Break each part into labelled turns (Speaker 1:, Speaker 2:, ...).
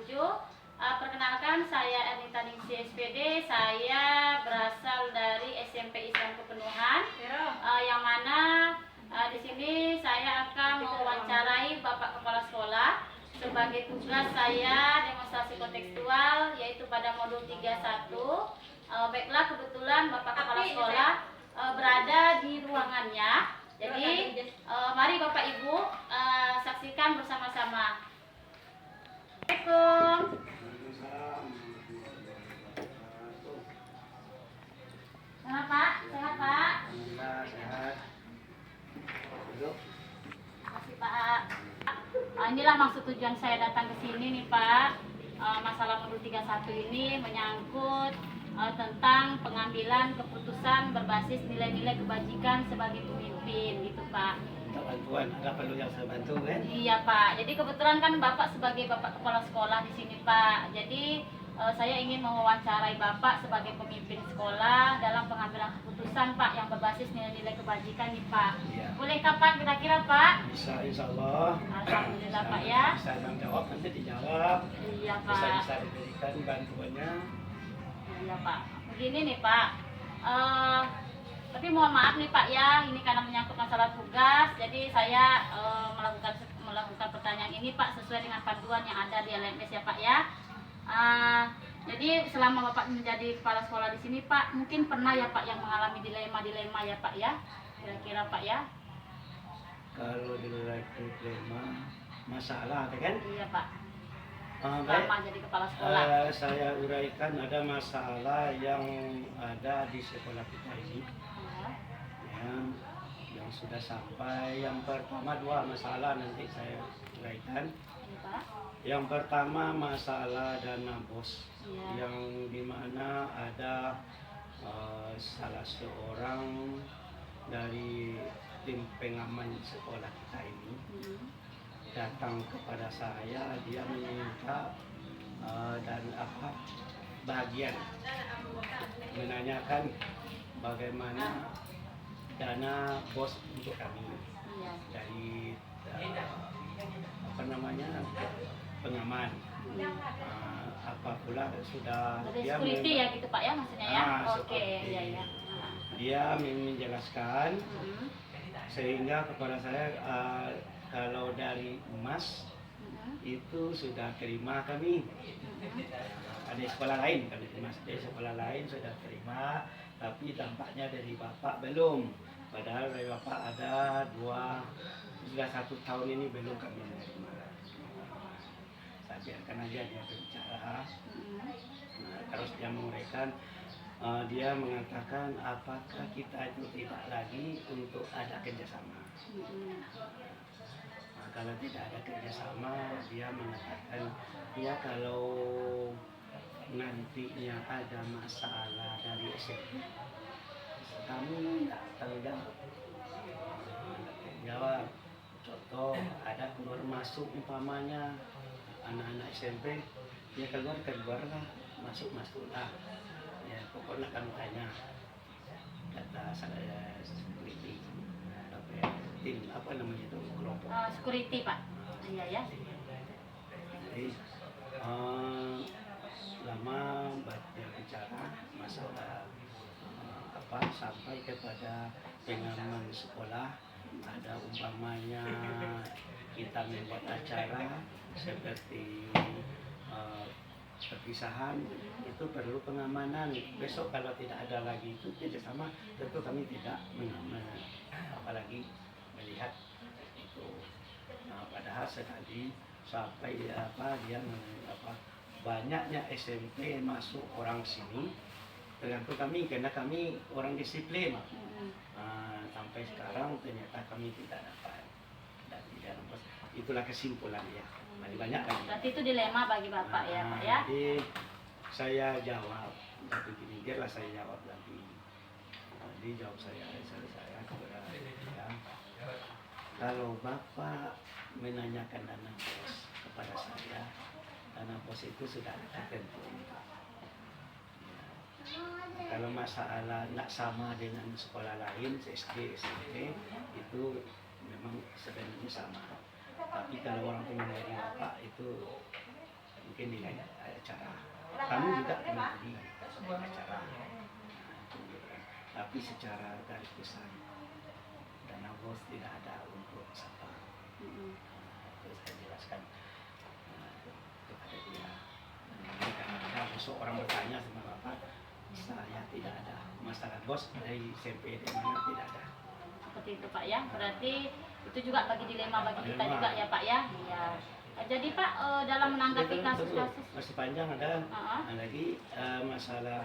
Speaker 1: 7. Perkenalkan, saya Ernita Ningsi SPD. Saya berasal dari SMP Islam Kepenuhan, yang mana di sini saya akan mewawancarai Bapak Kepala Sekolah sebagai tugas saya demonstrasi kontekstual, yaitu pada modul 31. Baiklah, kebetulan Bapak Kepala Sekolah berada di ruangannya. Jadi mari Bapak Ibu saksikan bersama-sama. Assalamualaikum. Sehat Pak? Sehat Pak?
Speaker 2: Alhamdulillah sehat. Duduk.
Speaker 1: Makasih Pak. Inilah maksud tujuan saya datang ke sini nih Pak. Masalah modul 31 ini menyangkut tentang pengambilan keputusan berbasis nilai-nilai kebajikan sebagai pemimpin gitu Pak.
Speaker 2: Minta bantuan, ada perlu yang saya bantu kan?
Speaker 1: Iya Pak. Jadi kebetulan kan Bapak sebagai Bapak Kepala Sekolah di sini Pak. Jadi saya ingin mewawancarai Bapak sebagai pemimpin sekolah dalam pengambilan keputusan Pak yang berbasis nilai-nilai kebajikan nih Pak.
Speaker 2: Iya.
Speaker 1: Bolehkah Pak kira-kira Pak?
Speaker 2: Bisa insya Allah.
Speaker 1: Alhamdulillah Pak ya.
Speaker 2: Bisa menjawab nanti dijawab.
Speaker 1: Iya Pak.
Speaker 2: Bisa diberikan bantuannya.
Speaker 1: Iya Pak. Begini nih Pak. Tapi mohon maaf nih Pak ya, ini karena menyangkut masalah tugas, jadi saya melakukan pertanyaan ini Pak sesuai dengan panduan yang ada di LMS ya Pak ya. Jadi selama Bapak menjadi kepala sekolah di sini Pak, mungkin pernah ya Pak yang mengalami dilema-dilema ya Pak ya, kira-kira Pak ya?
Speaker 2: Kalau dilema masalah kan?
Speaker 1: Iya Pak.
Speaker 2: Baik.
Speaker 1: Selama jadi kepala sekolah.
Speaker 2: Saya uraikan ada masalah yang ada di sekolah kita ini. Yang sudah sampai. Yang pertama dua masalah nanti saya uraikan. Yang pertama masalah dana BOS, yang dimana ada salah seorang dari tim pengaman sekolah kita ini datang kepada saya, dia meminta dan bagian menanyakan bagaimana dana BOS untuk kami dari pengaman. Apa pula sudah
Speaker 1: dari
Speaker 2: dia
Speaker 1: security ya gitu Pak ya maksudnya ya. Oke, iya ya.
Speaker 2: Dia menjelaskan sehingga kepada saya kalau dari emas itu sudah terima kami. Ada sekolah lain, kalau di emas di sekolah lain sudah terima, tapi dampaknya dari Bapak belum. Padahal dari Bapak ada sudah 1 tahun ini belum kami menerima. Saya biarkan aja dia berbicara. Terus dia menguraikan, dia mengatakan apakah kita itu tidak lagi untuk ada kerjasama. Kalau tidak ada kerjasama, dia mengatakan ya kalau nantinya ada masalah dari SMP, kamu tidak tanggung jawab. Contoh, ada keluar masuk umpamanya anak-anak SMP, ya keluar lah, masuk lah. Ya pokoknya kamu tanya, kata saya security, tim apa namanya itu kelompok.
Speaker 1: Security Pak. Iya ya.
Speaker 2: Jadi lama bicara masalah sampai kepada pengaman sekolah. Ada umpamanya kita membuat acara seperti perpisahan, itu perlu pengamanan. Besok kalau tidak ada lagi itu kerjasama, tentu kami tidak mengaman, apalagi melihat itu. Padahal sekali sampai dia banyaknya SMP masuk orang sini, tergantung kami karena kami orang disiplin. Sampai sekarang ternyata kami tidak dapat dan tidak dapat. Itulah kesimpulan ya. Masih banyak lagi.
Speaker 1: Berarti itu dilema bagi Bapak ya Pak ya.
Speaker 2: Jadi saya jawab, tapi gini biarlah saya jawab lagi. Jadi jawab saya kepada dia, kalau Bapak menanyakan dana BOS kepada saya, dana BOS itu sudah ada ketentuan. Kalau masalah nak sama dengan sekolah lain, SD, SMP, itu memang sebenarnya sama. Tapi kalau orang tua dari Bapak itu mungkin di lain acara. Kami juga mengikuti acara. Tapi secara garis besar dana bos tidak ada untuk siapa. Itu saya jelaskan kepada dia. Karena besok orang bertanya sama bapak, saya tidak ada masalah bos dari SMP di mana tidak ada.
Speaker 1: Seperti itu Pak ya. Berarti itu juga bagi dilema bagi kita juga ya Pak ya. Iya. Jadi Pak dalam menanggapi kasus-kasus
Speaker 2: masih panjang ada lagi masalah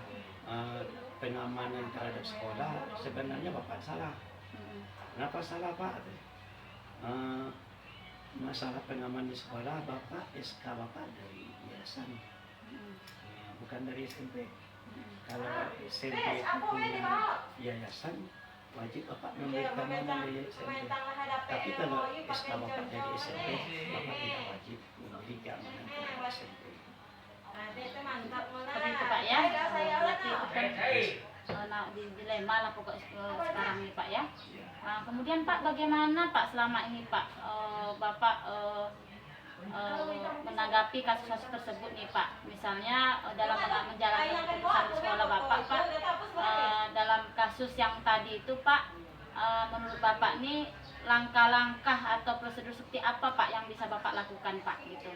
Speaker 2: pengamanan terhadap sekolah. Sebenarnya bapak salah. Kenapa salah Pak? Masalah pengamanan di sekolah bapak SK bapak dari yayasan, bukan dari SMP. Kalau SMP itu punya yayasan wajib bapak memberi keamanan dari SMP. Tapi kalau SK bapak dari SMP bapak tidak wajib memberi keamanan dari SMP.
Speaker 1: seperti itu Pak ya. Berarti itu kan di dilema lah pokok sekarang nih Pak ya. Kemudian Pak bagaimana Pak selama ini Pak Bapak menanggapi kasus-kasus tersebut nih Pak, misalnya dalam menjalankan keputusan di sekolah Bapak Pak, dalam kasus yang tadi itu Pak, menurut Bapak nih langkah-langkah atau prosedur seperti apa Pak yang bisa Bapak lakukan Pak gitu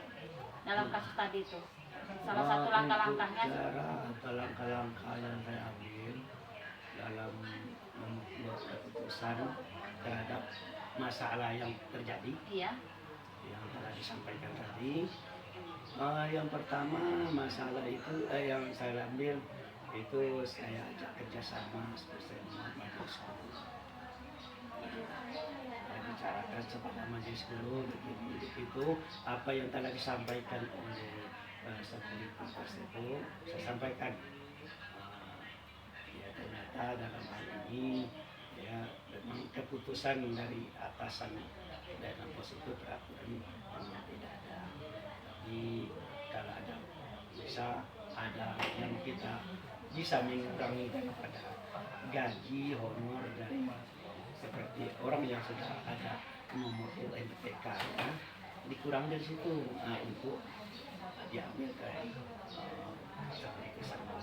Speaker 1: dalam kasus tadi itu, salah satu langkah-langkahnya
Speaker 2: Cara langkah-langkah yang saya ambil dalam membuat keputusan terhadap masalah yang terjadi,
Speaker 1: iya.
Speaker 2: yang telah disampaikan tadi. Yang pertama masalah itu yang saya ambil itu saya ajak kerjasama seperti majelis guru. Saya bicarakan kepada majelis guru itu apa yang telah disampaikan oleh seperti tersebut saya sampaikan. Ya ternyata dalam hal ini ya memang keputusan dari atasan dalam pos itu peraturan memang tidak ada. Tapi kalau ada bisa ada yang kita bisa mengurangi daripada gaji honor dari seperti orang yang sudah ada nomor UMTK ya, dikurang dari situ untuk diambil dari seperti kesana.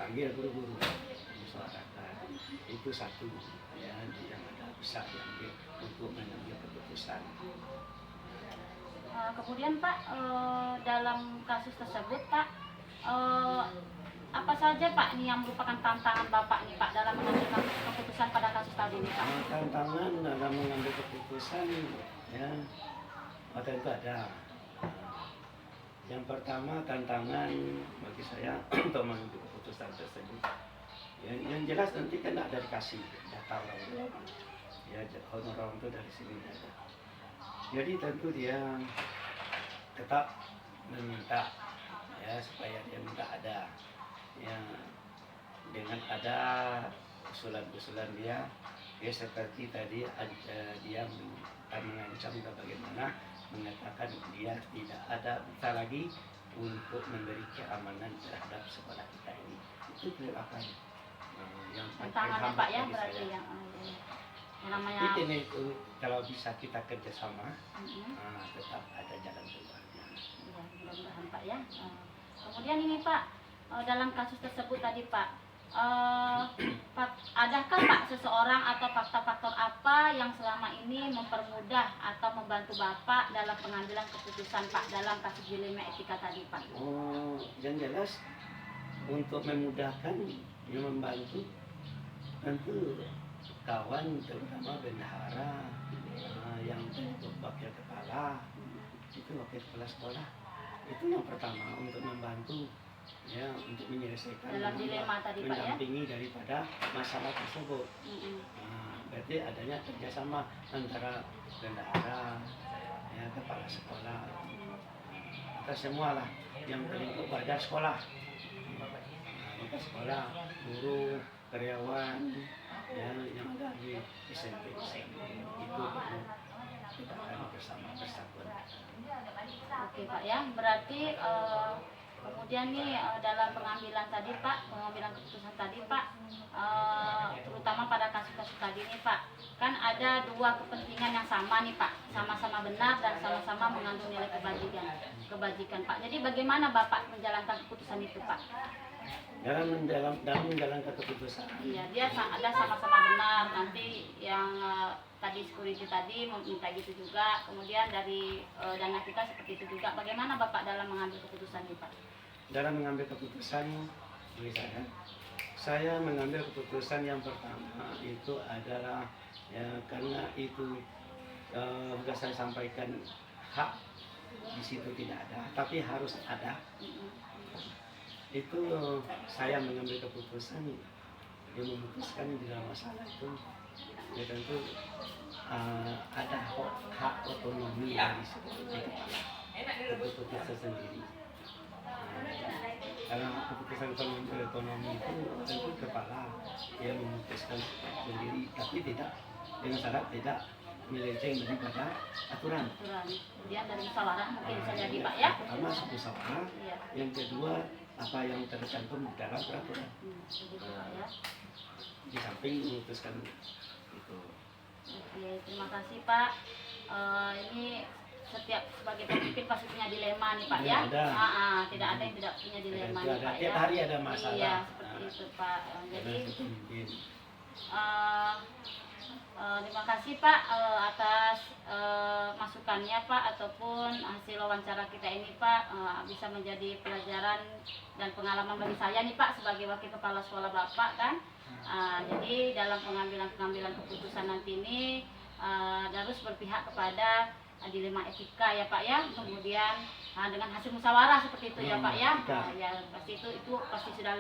Speaker 2: Panggil guru-guru musyawarahkan itu satu ya yang ada bisa diambil untuk mengambil keputusan.
Speaker 1: Kemudian Pak dalam kasus tersebut Pak apa saja Pak nih yang merupakan tantangan Bapak nih Pak dalam mengambil keputusan pada kasus tadi nih Pak?
Speaker 2: Tantangan dalam mengambil keputusan ya tentu ada. Yang pertama tantangan bagi saya untuk mengambil keputusan tersebut. Yang jelas nanti kan ada dikasih data orang ya honor orang itu dari sini ada. Jadi tentu dia tetap meminta ya supaya dia minta ada ya dengan ada usulan-usulan dia seperti tadi dia akan mengancam ke bagaimana mengatakan dia tidak ada bisa lagi untuk memberi keamanan terhadap sekolah kita ini. Itu akan yang
Speaker 1: tantangannya Pak ya berarti yang namanya
Speaker 2: itu kalau bisa kita kerjasama tetap ada jalan keluarnya.
Speaker 1: Ya, mudah-mudahan Pak ya. Kemudian ini Pak dalam kasus tersebut tadi Pak adakah Pak seseorang atau faktor-faktor apa yang selama ini mempermudah atau membantu Bapak dalam pengambilan keputusan Pak dalam kasus dilema etika tadi Pak?
Speaker 2: Yang jelas untuk memudahkan yang membantu tentu kawan terutama bendahara yang untuk wakil kepala itu wakil kepala sekolah itu yang pertama untuk membantu ya untuk menyelesaikan
Speaker 1: dalam dilema tadi Pak ya,
Speaker 2: mendampingi daripada masalah tersebut. Berarti adanya kerjasama antara bendahara ya kepala sekolah kita semua lah yang terlingkup pada sekolah sekolah guru karyawan ya yang ada di SMP itu kita akan bersama persatuan.
Speaker 1: Oke Pak ya, berarti Kemudian nih dalam pengambilan tadi Pak, pengambilan keputusan tadi Pak, terutama pada kasus-kasus tadi nih Pak, kan ada dua kepentingan yang sama nih Pak, sama-sama benar dan sama-sama mengandung nilai kebajikan Pak. Jadi bagaimana Bapak menjalankan keputusan itu Pak?
Speaker 2: Dalam menjalankan keputusan.
Speaker 1: Iya, dia ada sama-sama benar. Nanti yang tadi security tadi meminta gitu juga. Kemudian dari dana kita seperti itu juga. Bagaimana Bapak dalam mengambil keputusan ini Pak?
Speaker 2: Dalam mengambil keputusan, saya mengambil keputusan yang pertama itu adalah karena itu sudah saya sampaikan, hak di situ tidak ada, tapi harus ada. Itu saya mengambil keputusan yang memutuskan di dalam masalah itu, ya tentu ada hak otonomi dari keputusan sendiri. Karena keputusan otonomi itu tentu kepala yang memutuskan sendiri, tapi tidak dengan syarat tidak melenceng daripada aturan.
Speaker 1: Kemudian dari musyawarah mungkin bisa jadi Pak ya.
Speaker 2: Pertama musyawarah, yang kedua apa yang tercantum dalam peraturan. Di samping memutuskan itu.
Speaker 1: Oke, terima kasih Pak. Ini setiap sebagai pemimpin pasti punya dilema nih Pak ya.
Speaker 2: Ada.
Speaker 1: Tidak ada yang tidak punya dilema nih Pak ya.
Speaker 2: Tiap hari ada masalah.
Speaker 1: Iya, seperti itu Pak. Jadi terima kasih Pak atas masukannya Pak, ataupun hasil wawancara kita ini Pak, bisa menjadi pelajaran dan pengalaman bagi saya nih Pak sebagai wakil kepala sekolah Bapak kan. Jadi dalam pengambilan keputusan nanti ini harus berpihak kepada dilema etika ya Pak ya. Kemudian dengan hasil musyawarah seperti itu ya Pak ya. Ya pasti itu pasti sudah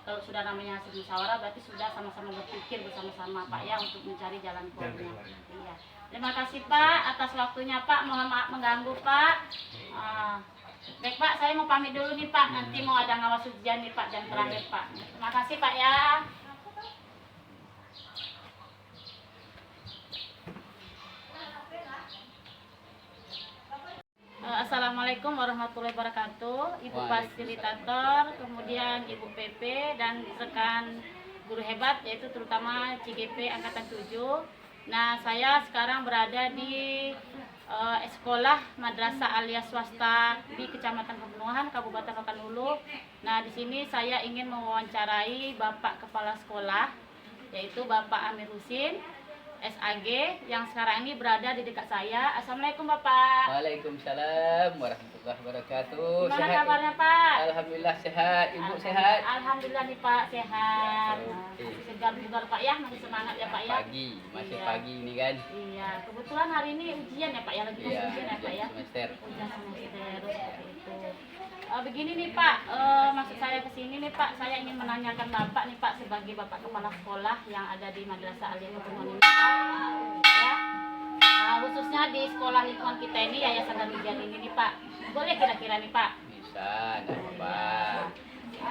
Speaker 1: kalau sudah namanya hasil musyawarah berarti sudah sama-sama berpikir bersama-sama Pak ya untuk mencari jalan keluarnya. Iya. Terima kasih Pak atas waktunya Pak. Mohon maaf mengganggu Pak. Baik Pak, saya mau pamit dulu nih Pak. Nanti mau ada ngawas ujian nih Pak, jam terakhir Pak. Terima kasih Pak ya. Assalamualaikum warahmatullahi wabarakatuh. Ibu fasilitator, kemudian Ibu PP dan rekan guru hebat yaitu terutama CGP Angkatan 7. Nah, saya sekarang berada di sekolah madrasah alias swasta di Kecamatan Pemenuhan, Kabupaten Rokan Hulu. Nah, di sini saya ingin mewawancarai Bapak Kepala Sekolah yaitu Bapak Amir Husin SAG yang sekarang ini berada di dekat saya. Assalamualaikum Bapak.
Speaker 3: Waalaikumsalam warahmatullahi wabarakatuh.
Speaker 1: Gimana kabarnya Pak?
Speaker 3: Alhamdulillah sehat. Ibu sehat?
Speaker 1: Alhamdulillah nih Pak sehat. Masih segar bugar Pak ya, masih semangat ya Pak ya.
Speaker 3: Pagi, masih pagi ini kan?
Speaker 1: Iya, kebetulan hari ini ujian ya Pak ya, lagi ujian ya Pak ya.
Speaker 3: Semester.
Speaker 1: Ujian semester seperti itu. Begini nih Pak, maksud saya ke sini nih Pak, saya ingin menanyakan Bapak nih Pak sebagai Bapak Kepala Sekolah yang ada di Madrasah Aliyah Kepenuhan ini Pak, ya. Khususnya di sekolah lingkungan kita ini Yayasan Darul ini nih Pak, boleh kira-kira nih Pak?
Speaker 3: Bisa, enggak apa-apa.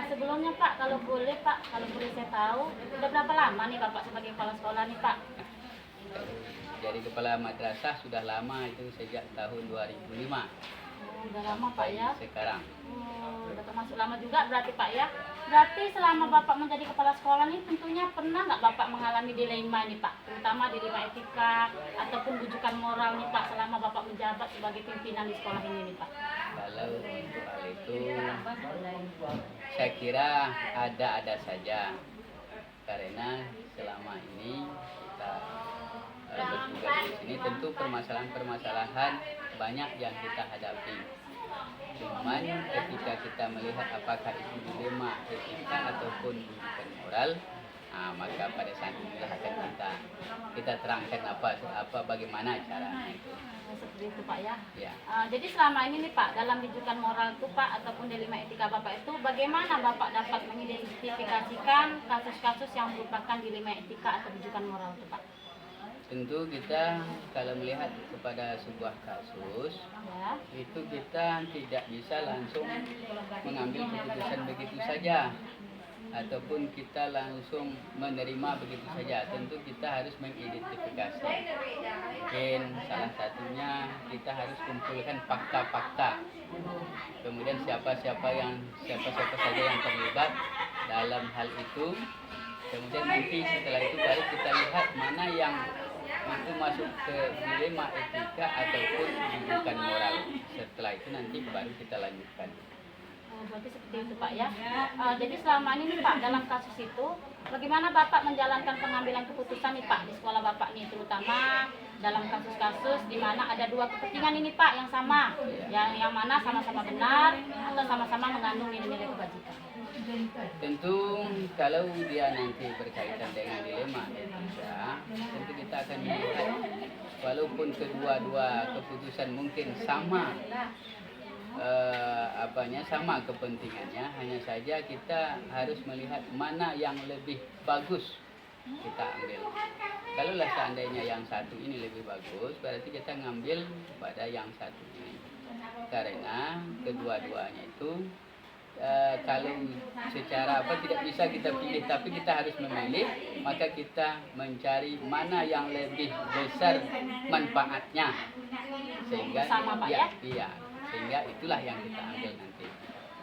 Speaker 1: Sebelumnya Pak, kalau boleh saya tahu, udah berapa lama nih Bapak sebagai Kepala Sekolah nih Pak?
Speaker 3: Jadi kepala madrasah sudah lama, itu sejak tahun 2005.
Speaker 1: Udah lama Pak ya?
Speaker 3: Sekarang.
Speaker 1: Udah termasuk lama juga berarti Pak ya? Berarti selama Bapak menjadi kepala sekolah nih tentunya pernah nggak Bapak mengalami dilema nih Pak? Terutama dilema etika ataupun bujukan moral nih Pak selama Bapak menjabat sebagai pimpinan di sekolah ini nih Pak?
Speaker 3: Kalau soal itu saya kira ada saja. Karena selama ini kita bertugas di sini tentu permasalahan-permasalahan banyak yang kita hadapi. Cuman ketika kita melihat apakah itu dilema etika ataupun bukan moral, maka pada saat itulah akan kita terangkan bagaimana caranya itu.
Speaker 1: Seperti itu Pak ya.
Speaker 3: Ya.
Speaker 1: Jadi selama ini nih Pak dalam rujukan moral itu Pak ataupun dilema etika Bapak itu bagaimana Bapak dapat mengidentifikasikan kasus-kasus yang merupakan dilema etika atau rujukan moral itu Pak?
Speaker 3: Tentu kita kalau melihat kepada sebuah kasus
Speaker 1: Ya.
Speaker 3: itu kita tidak bisa langsung mengambil keputusan begitu saja. ataupun kita langsung menerima begitu saja. Tentu kita harus mengidentifikasi. Mungkin salah satunya kita harus kumpulkan fakta-fakta. Kemudian siapa saja yang terlibat dalam hal itu. Kemudian nanti setelah itu baru kita lihat mana yang itu masuk ke dilema etika ataupun rujukan moral. Setelah itu nanti baru kita lanjutkan.
Speaker 1: Berarti seperti itu Pak ya. Jadi selama ini nih Pak dalam kasus itu bagaimana Bapak menjalankan pengambilan keputusan nih Pak di sekolah Bapak nih, terutama dalam kasus-kasus di mana ada dua kepentingan ini Pak yang sama, yang mana sama-sama benar atau sama-sama mengandung nilai-nilai kebajikan.
Speaker 3: Tentu kalau dia nanti berkaitan dengan dilema etika, tentu kita akan melihat walaupun kedua-dua keputusan mungkin sama sama kepentingannya, hanya saja kita harus melihat mana yang lebih bagus kita ambil. Kalaulah seandainya yang satu ini lebih bagus, berarti kita ngambil pada yang satu ini. Karena kedua-duanya itu kalau secara tidak bisa kita pilih, tapi kita harus memilih, maka kita mencari mana yang lebih besar manfaatnya, sehingga
Speaker 1: sama Pak ya?
Speaker 3: Iya, sehingga itulah yang kita ambil nanti.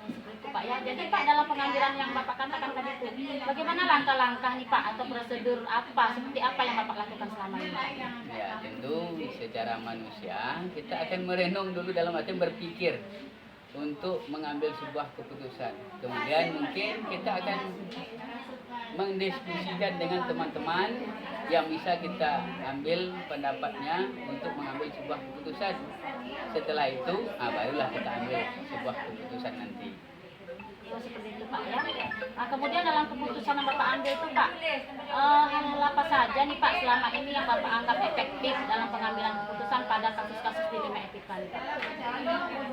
Speaker 1: Seperti Pak ya. Jadi Pak dalam pengambilan yang Bapak katakan tadi itu, bagaimana langkah-langkah nih Pak atau prosedur apa, seperti apa yang Bapak lakukan selama ini?
Speaker 3: Ya, tentu secara manusia kita akan merenung dulu, dalam arti berpikir untuk mengambil sebuah keputusan. Kemudian mungkin kita akan mendiskusikan dengan teman-teman yang bisa kita ambil pendapatnya untuk mengambil sebuah keputusan. Setelah itu, barulah kita ambil sebuah keputusan nanti.
Speaker 1: Seperti itu Pak ya. Nah, kemudian dalam keputusan yang Bapak ambil itu Pak, hal apa saja nih Pak selama ini yang Bapak anggap efektif dalam pengambilan keputusan pada kasus-kasus dilema etika nih Pak?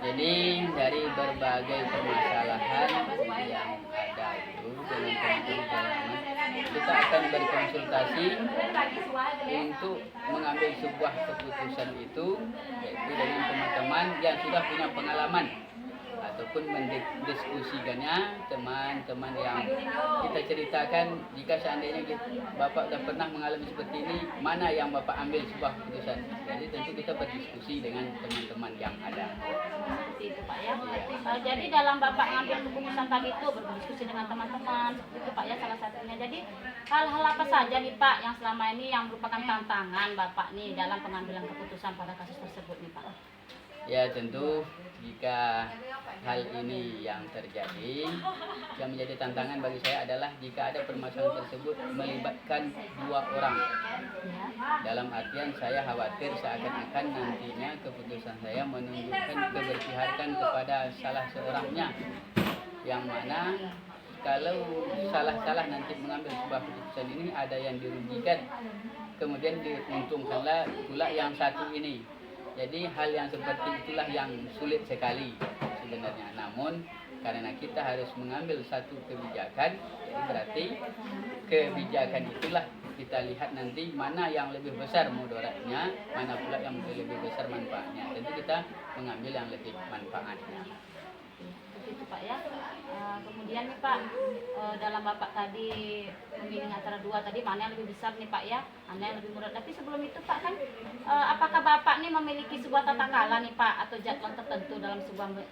Speaker 3: Jadi dari berbagai permasalahan yang ada itu dengan teman-teman, kita akan berkonsultasi untuk mengambil sebuah keputusan itu, yaitu dengan teman-teman yang sudah punya pengalaman ataupun mendiskusikannya teman-teman yang kita ceritakan, jika seandainya Bapak sudah pernah mengalami seperti ini, mana yang Bapak ambil sebuah keputusan. Jadi tentu kita berdiskusi dengan teman-teman yang ada.
Speaker 1: Seperti itu Pak ya. Jadi dalam Bapak mengambil keputusan tadi itu berdiskusi dengan teman-teman, seperti itu Pak ya salah satunya. Jadi hal-hal apa saja nih Pak yang selama ini yang merupakan tantangan Bapak nih dalam pengambilan keputusan pada kasus tersebut nih Pak?
Speaker 3: Ya, tentu jika hal ini yang terjadi, yang menjadi tantangan bagi saya adalah jika ada permasalahan tersebut melibatkan dua orang. Dalam artian saya khawatir seakan-akan nantinya keputusan saya menunjukkan keberpihakan kepada salah seorangnya, yang mana kalau salah-salah nanti mengambil sebuah keputusan ini ada yang dirugikan, kemudian diuntungkanlah pula yang satu ini. Jadi hal yang seperti itulah yang sulit sekali sebenarnya. Namun karena kita harus mengambil satu kebijakan, jadi berarti kebijakan itulah kita lihat nanti mana yang lebih besar mudaratnya, mana pula yang lebih besar manfaatnya. Tentu kita mengambil yang lebih manfaatnya.
Speaker 1: Begitu Pak ya. Kemudian nih Pak, dalam Bapak tadi memilih antara dua tadi, mana yang lebih besar nih Pak ya, mana yang lebih murah. Tapi sebelum itu Pak kan, apakah Bapak nih memiliki sebuah tata kala nih Pak atau jadwal tertentu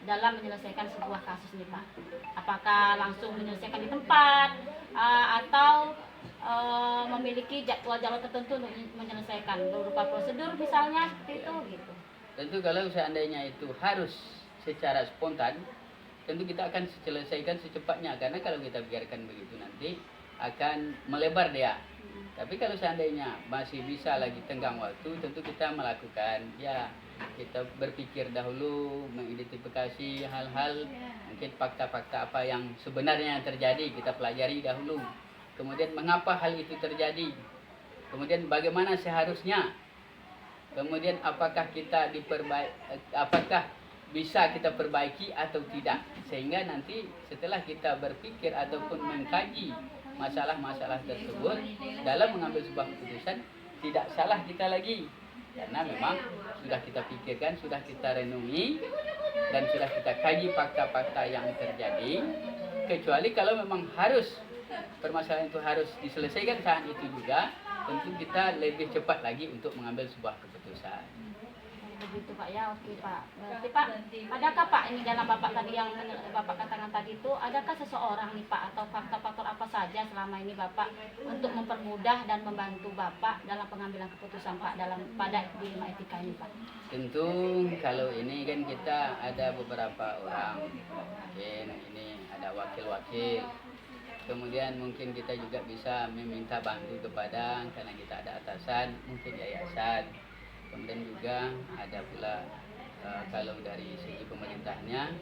Speaker 1: dalam menyelesaikan sebuah kasus nih Pak? Apakah langsung menyelesaikan di tempat atau memiliki jadwal tertentu untuk menyelesaikan berupa prosedur misalnya seperti itu gitu?
Speaker 3: Tentu kalau seandainya itu harus secara spontan, tentu kita akan selesaikan secepatnya, karena kalau kita biarkan begitu nanti akan melebar dia. Tapi kalau seandainya masih bisa lagi tenggang waktu, tentu kita melakukan, ya kita berpikir dahulu, mengidentifikasi hal-hal, mungkin fakta-fakta apa yang sebenarnya yang terjadi, kita pelajari dahulu. Kemudian mengapa hal itu terjadi, kemudian bagaimana seharusnya, kemudian apakah kita apakah bisa kita perbaiki atau tidak, sehingga nanti setelah kita berpikir ataupun mengkaji masalah-masalah tersebut dalam mengambil sebuah keputusan, tidak salah kita lagi, karena memang sudah kita pikirkan, sudah kita renungi, dan sudah kita kaji fakta-fakta yang terjadi. Kecuali kalau memang harus permasalahan itu harus diselesaikan saat itu juga, tentu kita lebih cepat lagi untuk mengambil sebuah keputusan.
Speaker 1: Begitu Pak ya, oke Pak. Berarti Pak, adakah Pak ini dalam Bapak tadi yang Bapak katakan tadi itu, adakah seseorang nih Pak atau faktor-faktor apa saja selama ini Bapak untuk mempermudah dan membantu Bapak dalam pengambilan keputusan Pak pada dilema etika ini Pak?
Speaker 3: Tentu kalau ini kan kita ada beberapa orang, mungkin ini ada wakil-wakil. Kemudian mungkin kita juga bisa meminta bantu kepada, karena kita ada atasan, mungkin yayasan. Kemudian juga ada pula kalau dari segi pemerintahnya,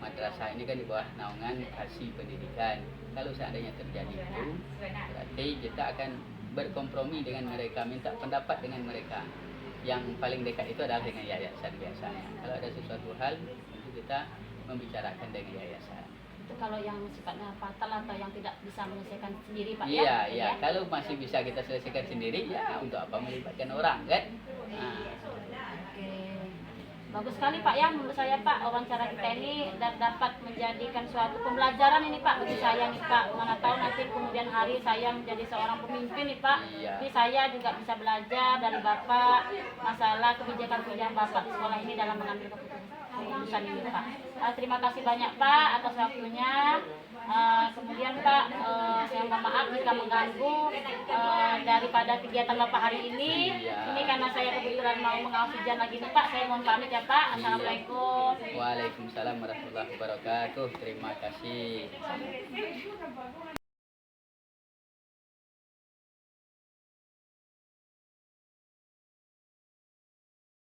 Speaker 3: madrasah ini kan di bawah naungan Kasih Pendidikan. Kalau seandainya terjadi itu, berarti kita akan berkompromi dengan mereka, minta pendapat dengan mereka. Yang paling dekat itu adalah dengan yayasan biasanya. Kalau ada sesuatu hal, tentu kita membicarakan dengan yayasan.
Speaker 1: Itu kalau yang sifatnya fatal atau yang tidak bisa menyelesaikan sendiri Pak
Speaker 3: Iya,
Speaker 1: ya?
Speaker 3: iya. Kalau masih bisa kita selesaikan sendiri, ya untuk apa melibatkan orang kan? Nah.
Speaker 1: Oke. Bagus sekali Pak ya, menurut saya Pak, wawancara kita ini dapat menjadikan suatu pembelajaran ini Pak bagi saya nih Pak. Mana tahu nanti kemudian hari saya menjadi seorang pemimpin nih Pak.
Speaker 3: Iya.
Speaker 1: Jadi saya juga bisa belajar dari Bapak masalah kebijakan-kebijakan Bapak di sekolah ini dalam mengambil keputusan ini Pak. Terima kasih banyak Pak atas waktunya. Kemudian Pak, saya mohon maaf jika mengganggu daripada kegiatan Bapak hari ini.
Speaker 3: Iya.
Speaker 1: Ini karena saya kebetulan mau mengawal hujan lagi nih Pak. Saya mohon pamit ya Pak. Assalamualaikum.
Speaker 3: Waalaikumsalam warahmatullahi wabarakatuh. Terima kasih.